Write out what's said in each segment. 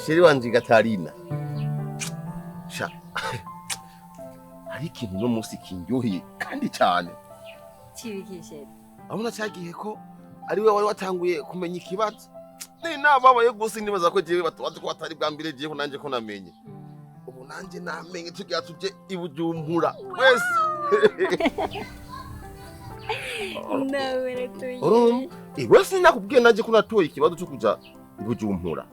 sheri wanje Gatarina sha hari ikintu no musi kinyohiye kandi cyane kibikishije abona cyagiye ko ari we wari watanguye kumenya ikibazo nababaye gusa nibaza ko jewe batubaze ko batari bwa mbere jewe nanje ko namenye ubu nanje namenye tugira tuje ibujumbura wese nawe tuye wese nakubwiye nanje ko natoye ikibazo cyo kuja ibujumbura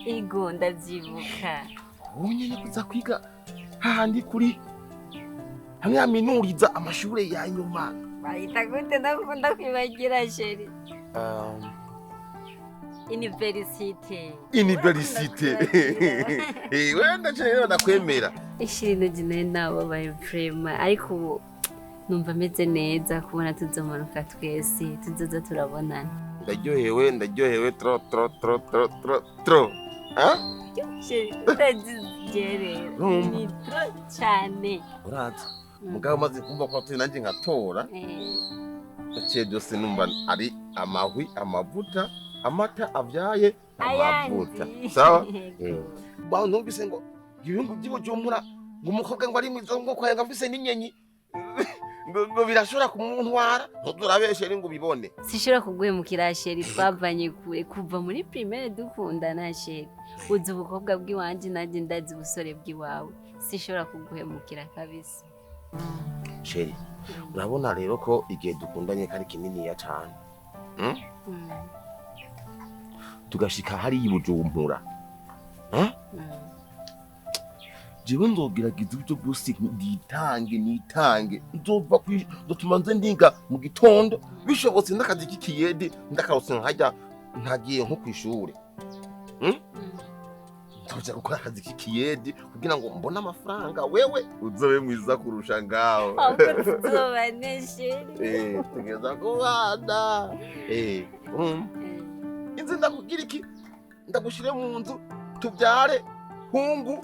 ego ndavyibuka nyene kuza kwiga hahandi kuri hamwe aminuriza amashure ya nyuma bayita gute ndakunda kwibagira sheri Universite. Wenda rero nakwemera. Ishirino jine nabo baye prema ariko ubu numva ameze neza kubona tuzomanuka twese tuzoza turabonana. Ndaryohewe tro. Ah? Ndajere. Ni tro cyane. Uraza. Mugabo maze kumva ko turi nanje ngatora. Baciye byose numva ari amahwi amavuta. Amata avyaye amavuta sawa bawo numvise ngo ibintu by'Ubujumbura ngo umukobwa ngo ari mwizo ngo kwa ngafise n'inyenyi ngo birashora ku muntu wara ntuzurabeshere ngo bibone sishira kugwemukira sheri twavanye kure kuva muri primaire dukundana sheri uzi ubukobwa bw'iwanje naje ndazi ubusore bw'iwawe sishira kugwemukira kabisa sheri urabona rero ko igihe dukundanye kari kinini ya cyane tugashika hari ibujumbura jewe nzogeragiza ibyo byose nitange nzova nzotumanze ndinga mu gitondo bishobotse ndakazi k'ikiyedi ndakarose nkajya ntagiye nko kw'ishure nzoja gukora akazi k'ikiyedi kugira ngo mbone amafaranga wewe uzobe mwiza kurusha ngaho tugeza kubana inzi ndakugira iki ndagushire mu nzu tubyare hungu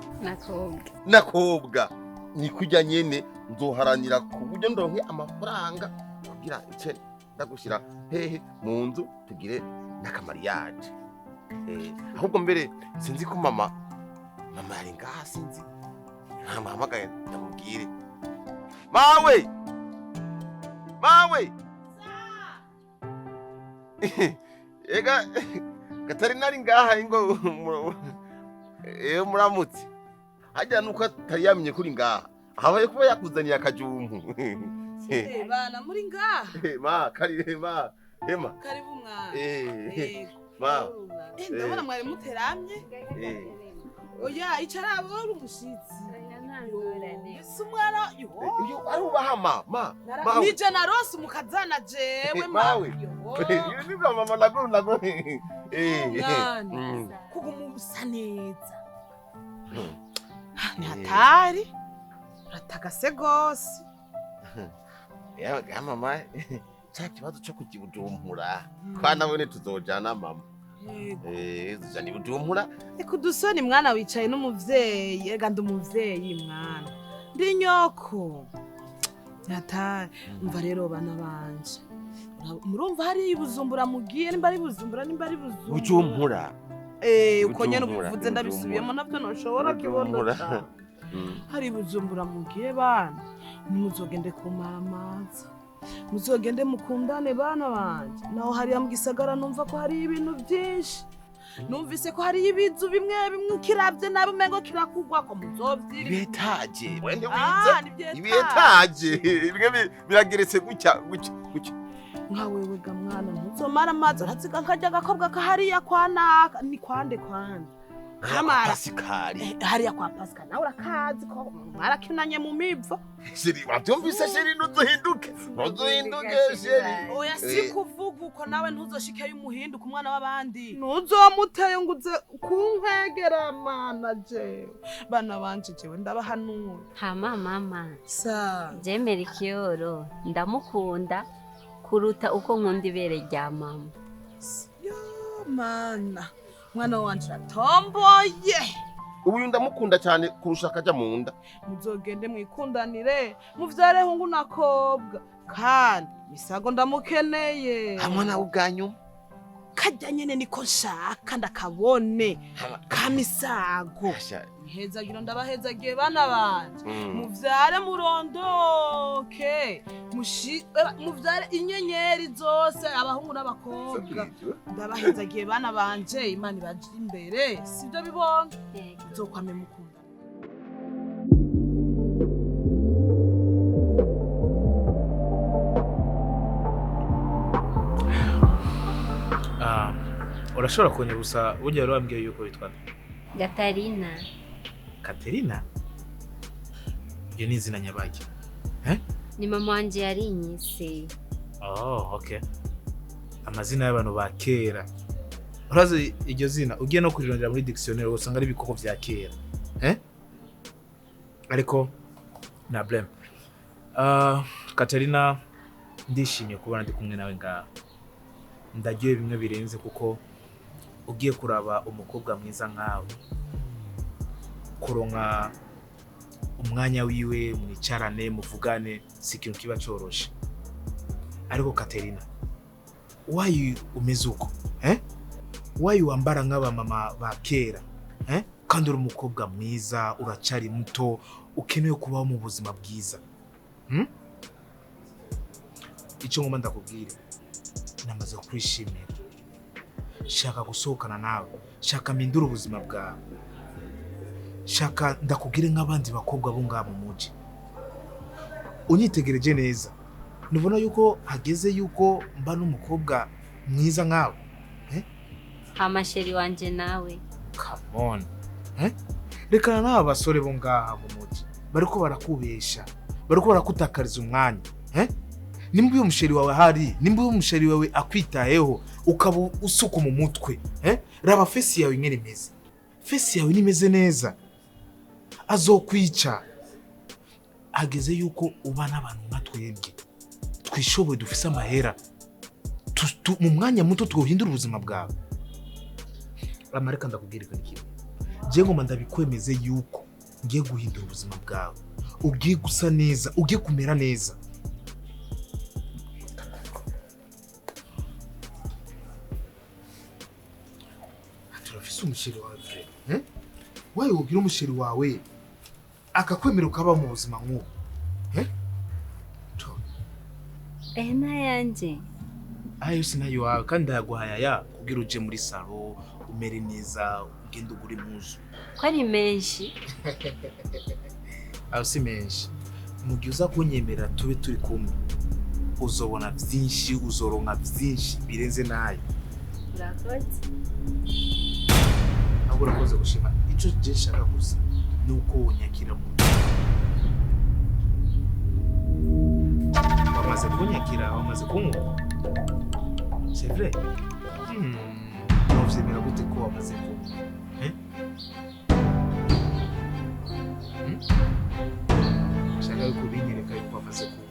nakobwa ni kujya nyene nzoharanira ku buryo ndonke amafaranga kugira ice ndagushira hehe mu nzu tugire n'akamariyage ahubwo mbere sinzi ko mama yari ngaha sinzi ntamuhamagaye ndamubwire mawe ega Gatarina ari ngaha ingo muramutse hajya nuko atari yamenye kuri ngaha habaye kuba yakuzaniye akajumpu bana muri ngaha karibu mwana ndabona mwari muteramye oya icara abora umushitsi umwana arubaha mama nije narose umukazana jewe mawe niba mama nago kugumusa neza ni hatari uratagase gose ya mama cya kibazo cyo kukibujumbura kwana bone tuzojana mama zujani bujumbura kudusoni mwana wicaye n'umuvyeyi ega ndumuvyeyi mwana ndi nyoko hatari umva rero bana banje murumva hari ibujumbura mugiye nimba ari bujumbura uko nyene uvuze ndabisubiyemo navyo noshobora kibonora hari ibujumbura mugiye bana nimuzogende kumara amazi muzogende mukundane bana banje naho hariya mu gisagara numva ko hari ibintu byinshi numvise ko hari ibizu bimwe kiravye nabi umengo kirakugwa ko muzovyiri ibetaje wende wize ibetaje bimwe birageretse gutya nka wewe ga mwana ntuzomara amazi aratsiga nkajya agakobwa kahariya kwanaka ni kwande Pasikari hariya kwa Pascal nawe urakazi ko mwarakinanye mu mivo sheri wabyumvise sheri ntuzuhinduke sheri oya si kuvuga uko nawe ntuzoshike y'umuhinduka umwana w'abandi ntuzomuteye ngo uze kunkwegera mana jewe bana banje jewe ndabahanura mama sa jemera ikiyoro ndamukunda kuruta uko nkunda ibere rya mama yo mana mwana wanje atomboye ubu ndamukunda cyane kurusha akaja mu nda muzogende mwikundanire muvyare hungu nakobwa kandi misago ndamukeneye hamwe nawe ubwanyu kajya nyene niko nshaka ndakabone kamisago Asha. hezagira ndabahezagiye bana banje muvyare murondoke muvyare inyenyeri zose abahungu n'abakobwa ndabahezagiye bana banje Imana ibaje imbere sivyo bibonga nzokwame mukunda urashobora kunyibusa burya wari wambwiye yuko witwa Gatarina. Katerina? Iyo ni izina nyabaki? Ni mama wanje yarinyise. Oh, okay. Amazina y'abantu ba kera. Urazi iryo zina ugiye no kurirondera muri dictionnaire usanga ari ibikoko vya kera. Ariko na blame. Katerina, ndishimye kubona ndi kumwe nawe ngaha. Ndagiye bimwe birenze kuko ugiye kuraba umukobwa mwiza nkawe kuronka umwanya wiwe mwicarane muvugane si ikintu kiba coroshe. Ariko Katerina, why umeze uko? Why wambara nk'aba mama ba kera? Kandi uri umukobwa mwiza, uracari muto, ukeneye kubaho mu buzima bwiza. Ico ngoma ndakubwire, namaze kwishimira. Shaka gusohokana nawe, shaka mpindura ubuzima bwawe, shaka ndakubwire nk'abandi bakobwa bo ngaha mu muji. Unyitegereje neza, nubona yuko hageze yuko mba n'umukobwa mwiza nkawe. Amasheri wanje nawe. Come on. Rekana n'aba basore bo ngaha mu muji, bariko barakubesha, bariko barakutakariza umwanya. Nimba uyu musheri wawe hari, nimba uyu musheri wawe akwitayeho, ukaba usuka mu mutwe, raba face yawe ingene imeze. Face yawe nimeze neza, azokwica. Ageze yuko uba n'abantu nka twebwe, twishoboye dufise amahera, mu mwanya muto twohindura ubuzima bwawe. Amareka ndakubwira ikintu kimwe, je ngoma ndabikwemeze yuko ngiye guhindura ubuzima bwawe, ugiye gusa neza, ugiye kumera neza. Turafise umusheri wawe frere, wayo ugira umusheri wawe akakwemera ukaba mu buzima nk'ubu. Na yanje. Ayo sinayo wawe kandi ndayaguhaya ya kugira uje muri salo umere neza ugende ugura impuzu. Ko ari menshi? Ayo si menshi. Mu gihe uza kunyemerera tube turi kumwe, uzobona byinshi, uzoronka byinshi birenze nayo. Urakoze. Ahubwo urakoze gushima. Ico je nshaka gusa nuko unyakira mu wamaze kunyakira, wamaze kumva. C'est vrai? Uvyemera gute ko wamaze kumva? Shaka yuko binyereka yuko wamaze kumva.